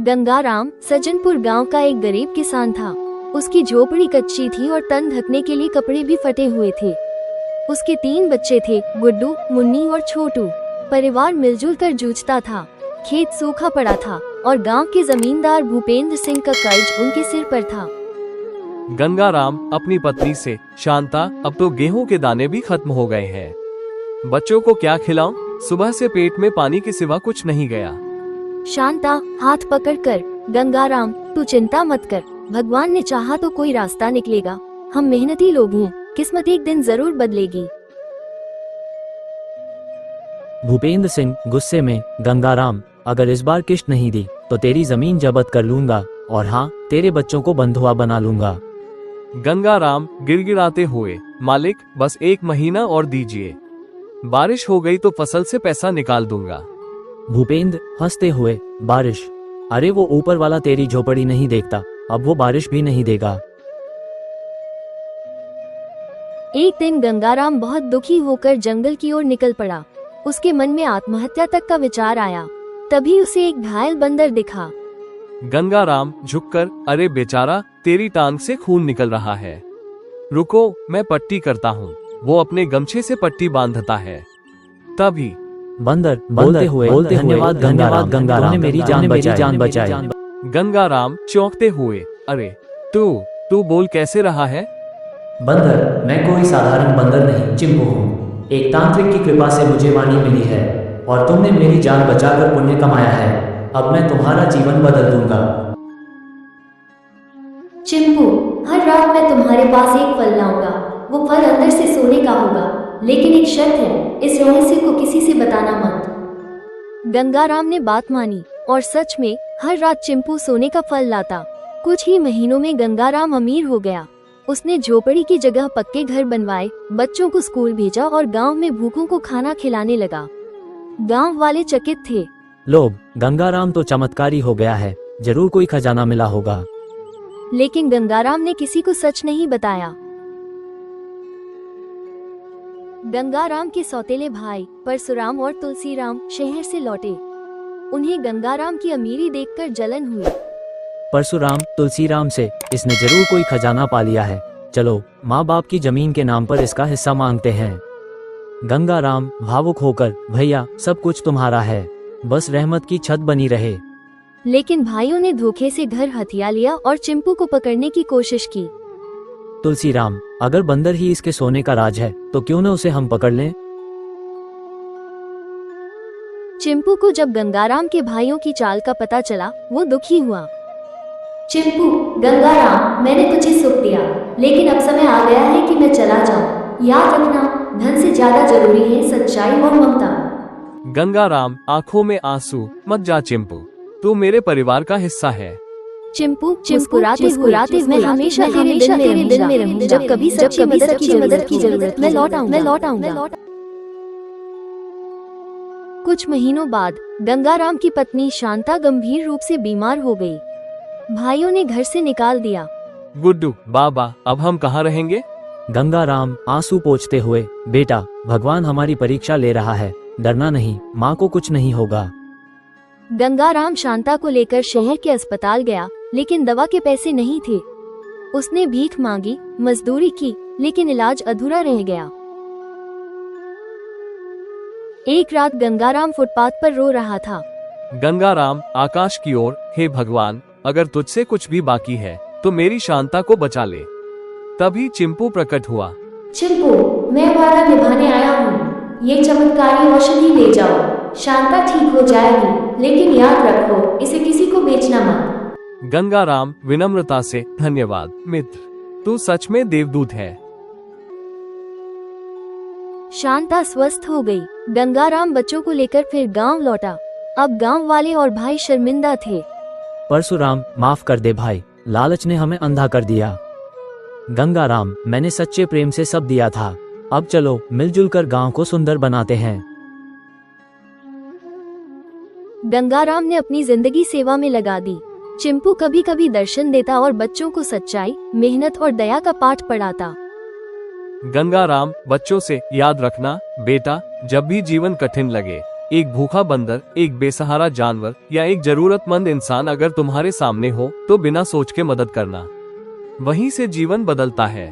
गंगाराम सज्जनपुर गांव का एक गरीब किसान था। उसकी झोपड़ी कच्ची थी और तन ढकने के लिए कपड़े भी फटे हुए थे। उसके 3 बच्चे थे, गुड्डू, मुन्नी और छोटू। परिवार मिलजुल कर जूझता था। खेत सूखा पड़ा था और गांव के जमींदार भूपेंद्र सिंह का कर्ज उनके सिर पर था। गंगाराम अपनी पत्नी से, शांता, अब तो गेहूं के दाने भी खत्म हो गए हैं। बच्चों को क्या खिलाऊं? सुबह से पेट में पानी के सिवा कुछ नहीं गया। शांता हाथ पकड़कर, गंगाराम तू चिंता मत कर, भगवान ने चाहा तो कोई रास्ता निकलेगा। हम मेहनती लोग हैं, किस्मत एक दिन जरूर बदलेगी। भूपेंद्र सिंह गुस्से में, गंगाराम अगर इस बार किश्त नहीं दी तो तेरी जमीन जब्त कर लूंगा और हाँ, तेरे बच्चों को बंधुआ बना लूंगा। गंगाराम गिड़गिड़ाते हुए, मालिक बस 1 महीना और दीजिए, बारिश हो गई तो फसल से पैसा निकाल दूंगा। भूपेंद्र हंसते हुए, बारिश? अरे वो ऊपर वाला तेरी झोपड़ी नहीं देखता, अब वो बारिश भी नहीं देगा। एक दिन गंगाराम बहुत दुखी होकर जंगल की ओर निकल पड़ा। उसके मन में आत्महत्या तक का विचार आया। तभी उसे एक घायल बंदर दिखा। गंगाराम झुककर, अरे बेचारा, तेरी टांग से खून निकल रहा है, रुको मैं पट्टी करता हूँ। वो अपने गमछे से पट्टी बांधता है। तभी बंदर बोलते हुए, धन्यवाद गंगाराम, तूने मेरी जान बचाई। गंगाराम चौंकते हुए, अरे तू बोल कैसे रहा है? बंदर, मैं कोई साधारण बंदर नहीं, चिंपू हूँ। एक तांत्रिक की कृपा से मुझे वाणी मिली है और तुमने मेरी जान बचाकर पुण्य कमाया है। अब मैं तुम्हारा जीवन बदल दूंगा। चिंपू, हर रात मैं तुम्हारे पास एक फल लाऊंगा। वो फल अंदर से सोने का होगा, लेकिन एक शर्त है, इस रहस्य को किसी से बताना मत। गंगाराम ने बात मानी और सच में हर रात चिंपू सोने का फल लाता। कुछ ही महीनों में गंगाराम अमीर हो गया। उसने झोपड़ी की जगह पक्के घर बनवाए, बच्चों को स्कूल भेजा और गांव में भूखों को खाना खिलाने लगा। गांव वाले चकित थे। लोग, गंगाराम तो चमत्कारी हो गया है, जरूर कोई खजाना मिला होगा। लेकिन गंगाराम ने किसी को सच नहीं बताया। गंगाराम के सौतेले भाई परशुराम और तुलसीराम शहर से लौटे। उन्हें गंगाराम की अमीरी देखकर जलन हुई। परशुराम तुलसीराम से, इसने जरूर कोई खजाना पा लिया है, चलो माँ बाप की जमीन के नाम पर इसका हिस्सा मांगते हैं। गंगाराम भावुक होकर, भैया सब कुछ तुम्हारा है, बस रहमत की छत बनी रहे। लेकिन भाइयों ने धोखे से घर हथिया लिया और चिंपू को पकड़ने की कोशिश की। तुलसीराम, अगर बंदर ही इसके सोने का राज है तो क्यों न उसे हम पकड़ लें। चिंपू को जब गंगाराम के भाइयों की चाल का पता चला, वो दुखी हुआ। चिंपू, गंगाराम, मैंने तुझे सुख दिया, लेकिन अब समय आ गया है कि मैं चला जाऊं। याद रखना, धन से ज्यादा जरूरी है सच्चाई और ममता। गंगाराम आंखों में आंसू, मत जा चिंपू, तू मेरे परिवार का हिस्सा है। चिंपू मुस्कुराते मैं हमेशा तेरे दिल में रहूंगा। जब कभी सच्ची मदद की जरूरत मैं लौट आऊंगा। कुछ महीनों बाद गंगाराम की पत्नी शांता गंभीर रूप से बीमार हो गई। भाइयों ने घर से निकाल दिया। गुड्डू, बाबा, अब हम कहाँ रहेंगे? गंगाराम आंसू पोंछते हुए, बेटा भगवान हमारी परीक्षा ले रहा है, डरना नहीं, माँ को कुछ नहीं होगा। गंगाराम शांता को लेकर शहर के अस्पताल गया, लेकिन दवा के पैसे नहीं थे। उसने भीख मांगी, मजदूरी की, लेकिन इलाज अधूरा रह गया। एक रात गंगाराम फुटपाथ पर रो रहा था। गंगाराम आकाश की ओर, हे भगवान, अगर तुझसे कुछ भी बाकी है तो मेरी शांता को बचा ले। तभी चिंपू प्रकट हुआ। चिंपू, मैं वादा निभाने आया हूँ, ये चमत्कारी औषधि ले जाओ, शांता ठीक हो जाएगी, लेकिन याद रखो, इसे किसी को बेचना मत। गंगाराम विनम्रता से, धन्यवाद मित्र, तू सच में देवदूत है। शांता स्वस्थ हो गई। गंगाराम बच्चों को लेकर फिर गांव लौटा। अब गांव वाले और भाई शर्मिंदा थे। परशुराम, माफ कर दे भाई, लालच ने हमें अंधा कर दिया। गंगाराम, मैंने सच्चे प्रेम से सब दिया था, अब चलो मिलजुल कर गांव को सुंदर बनाते हैं। गंगाराम ने अपनी जिंदगी सेवा में लगा दी। चिंपू कभी कभी दर्शन देता और बच्चों को सच्चाई, मेहनत और दया का पाठ पढ़ाता। गंगाराम बच्चों से, याद रखना बेटा, जब भी जीवन कठिन लगे एक भूखा बंदर, एक बेसहारा जानवर या एक जरूरतमंद इंसान अगर तुम्हारे सामने हो तो बिना सोच के मदद करना, वहीं से जीवन बदलता है।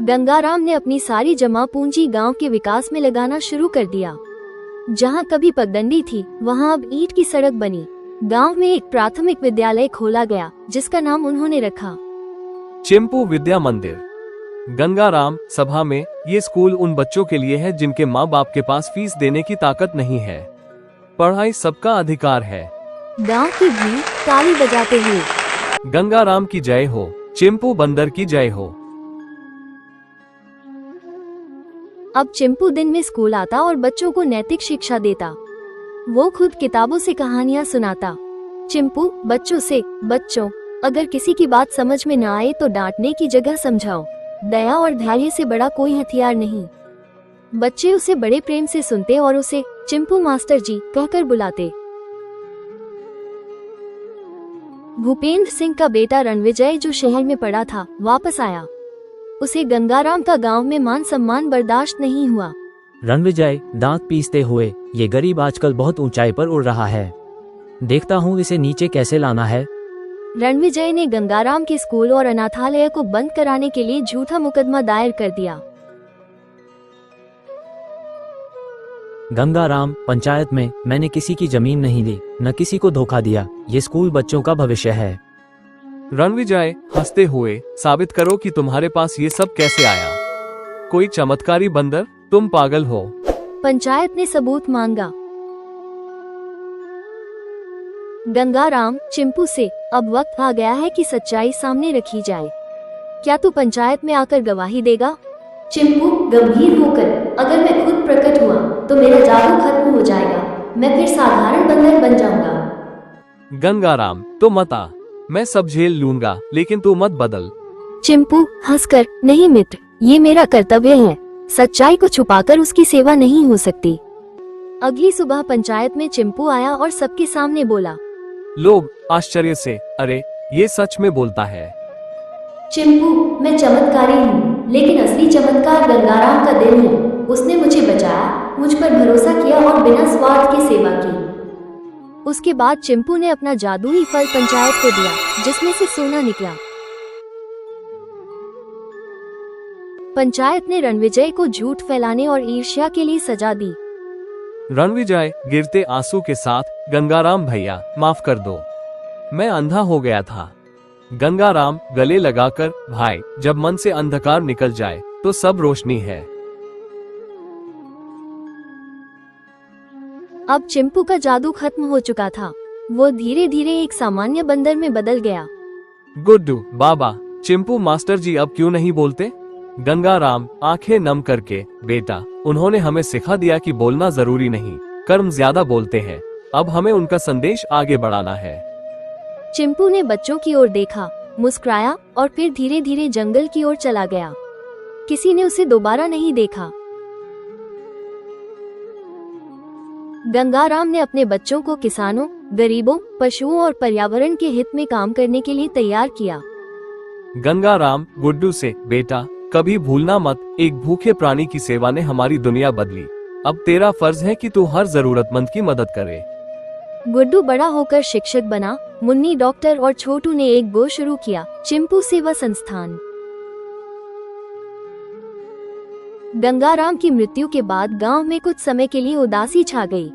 गंगाराम ने अपनी सारी जमा पूंजी गांव के विकास में लगाना शुरू कर दिया। जहां कभी पगडंडी थी, वहां अब ईंट की सड़क बनी। गांव में एक प्राथमिक विद्यालय खोला गया, जिसका नाम उन्होंने रखा चिंपू विद्या मंदिर। गंगाराम सभा में, ये स्कूल उन बच्चों के लिए है जिनके माँ बाप के पास फीस देने की ताकत नहीं है। पढ़ाई सबका अधिकार है। गांव की भीड़ ताली बजाते हुए गंगाराम की जय हो, चिंपू बंदर की जय हो। अब चिंपू दिन में स्कूल आता और बच्चों को नैतिक शिक्षा देता। वो खुद किताबों से कहानियां सुनाता। चिंपू बच्चों से, बच्चों, अगर किसी की बात समझ में न आए तो डांटने की जगह समझाओ। दया और धैर्य से बड़ा कोई हथियार नहीं। बच्चे उसे बड़े प्रेम से सुनते और उसे चिंपू मास्टर जी कहकर बुलाते। भूपेंद्र सिंह का बेटा रणविजय, जो शहर में पड़ा था, वापस आया। उसे गंगाराम का गांव में मान सम्मान बर्दाश्त नहीं हुआ। रणविजय दांत पीसते हुए, ये गरीब आजकल बहुत ऊंचाई पर उड़ रहा है, देखता हूँ इसे नीचे कैसे लाना है। रणविजय ने गंगाराम के स्कूल और अनाथालय को बंद कराने के लिए झूठा मुकदमा दायर कर दिया। गंगाराम, पंचायत में मैंने किसी की जमीन नहीं ली, न किसी को धोखा दिया। ये स्कूल बच्चों का भविष्य है। रणविजय हंसते हुए, साबित करो कि तुम्हारे पास ये सब कैसे आया। कोई चमत्कारी बंदर, तुम पागल हो। पंचायत ने सबूत मांगा। गंगाराम चिंपू से, अब वक्त आ गया है कि सच्चाई सामने रखी जाए। क्या तू पंचायत में आकर गवाही देगा? चिंपू गंभीर होकर, अगर मैं खुद प्रकट हुआ तो मेरा जादू खत्म हो जाएगा। मैं फिर साधारण बंदर बन जाऊंगा। गंगाराम, तो मत आ, मैं सब झेल लूंगा, लेकिन तू मत बदल। चिंपू हंसकर, नहीं मित्र, ये मेरा कर्तव्य है। सच्चाई को छुपाकर उसकी सेवा नहीं हो सकती। अगली सुबह पंचायत में चिंपू आया और सबके सामने बोला। लोग आश्चर्य से, अरे ये सच में बोलता है। चिंपू, मैं चमत्कारी हूँ, लेकिन असली चमत्कार गंगाराम का दिल है। उसने मुझे बचाया, मुझ पर भरोसा किया और बिना स्वार्थ की सेवा की। उसके बाद चिंपू ने अपना जादुई फल पंचायत को दिया, जिसमें से सोना निकला। पंचायत ने रणविजय को झूठ फैलाने और ईर्ष्या के लिए सजा दी। रणविजय गिरते आंसू के साथ, गंगाराम भैया माफ कर दो, मैं अंधा हो गया था। गंगाराम गले लगाकर, भाई, जब मन से अंधकार निकल जाए तो सब रोशनी है। अब चिंपू का जादू खत्म हो चुका था। वो धीरे धीरे एक सामान्य बंदर में बदल गया। गुड्डू, बाबा, चिंपू मास्टर जी अब क्यों नहीं बोलते? गंगाराम आंखें नम करके, बेटा, उन्होंने हमें सिखा दिया कि बोलना जरूरी नहीं, कर्म ज्यादा बोलते हैं। अब हमें उनका संदेश आगे बढ़ाना है। चिंपू ने बच्चों की ओर देखा, मुस्कुराया और फिर धीरे धीरे जंगल की ओर चला गया। किसी ने उसे दोबारा नहीं देखा। गंगाराम ने अपने बच्चों को किसानों, गरीबों, पशुओं और पर्यावरण के हित में काम करने के लिए तैयार किया। गंगाराम गुड्डू से, बेटा, कभी भूलना मत, एक भूखे प्राणी की सेवा ने हमारी दुनिया बदली। अब तेरा फर्ज है कि तू हर जरूरतमंद की मदद करे। गुड्डू बड़ा होकर शिक्षक बना, मुन्नी डॉक्टर और छोटू ने एक गो शुरू किया, चिंपू सेवा संस्थान। गंगाराम की मृत्यु के बाद गांव में कुछ समय के लिए उदासी छा गई,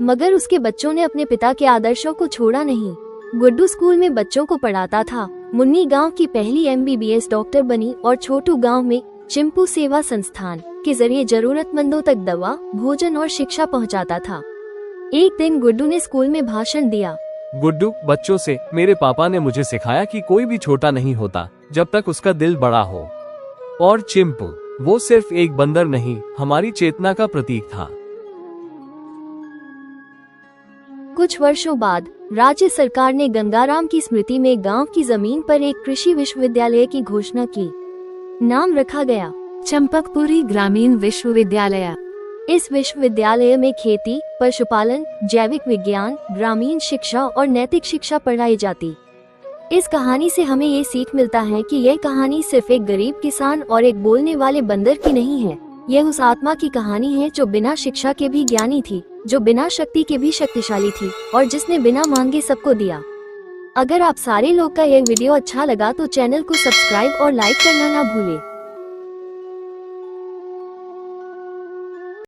मगर उसके बच्चों ने अपने पिता के आदर्शों को छोड़ा नहीं। गुड्डू स्कूल में बच्चों को पढ़ाता था, मुन्नी गांव की पहली MBBS डॉक्टर बनी और छोटू गांव में चिंपू सेवा संस्थान के जरिए जरूरतमंदों तक दवा, भोजन और शिक्षा पहुंचाता था। एक दिन गुड्डू ने स्कूल में भाषण दिया। गुड्डू बच्चों से, मेरे पापा ने मुझे सिखाया कि कोई भी छोटा नहीं होता जब तक उसका दिल बड़ा हो। और चिंपू, वो सिर्फ एक बंदर नहीं, हमारी चेतना का प्रतीक था। कुछ वर्षों बाद राज्य सरकार ने गंगाराम की स्मृति में गांव की जमीन पर एक कृषि विश्वविद्यालय की घोषणा की। नाम रखा गया चंपकपुरी ग्रामीण विश्वविद्यालय। इस विश्वविद्यालय में खेती, पशुपालन, जैविक विज्ञान, ग्रामीण शिक्षा और नैतिक शिक्षा पढ़ाई जाती। इस कहानी से हमें ये सीख मिलता है कि यह कहानी सिर्फ एक गरीब किसान और एक बोलने वाले बंदर की नहीं है, यह उस आत्मा की कहानी है जो बिना शिक्षा के भी ज्ञानी थी, जो बिना शक्ति के भी शक्तिशाली थी और जिसने बिना मांगे सबको दिया। अगर आप सारे लोग का यह वीडियो अच्छा लगा तो चैनल को सब्सक्राइब और लाइक करना ना भूलें।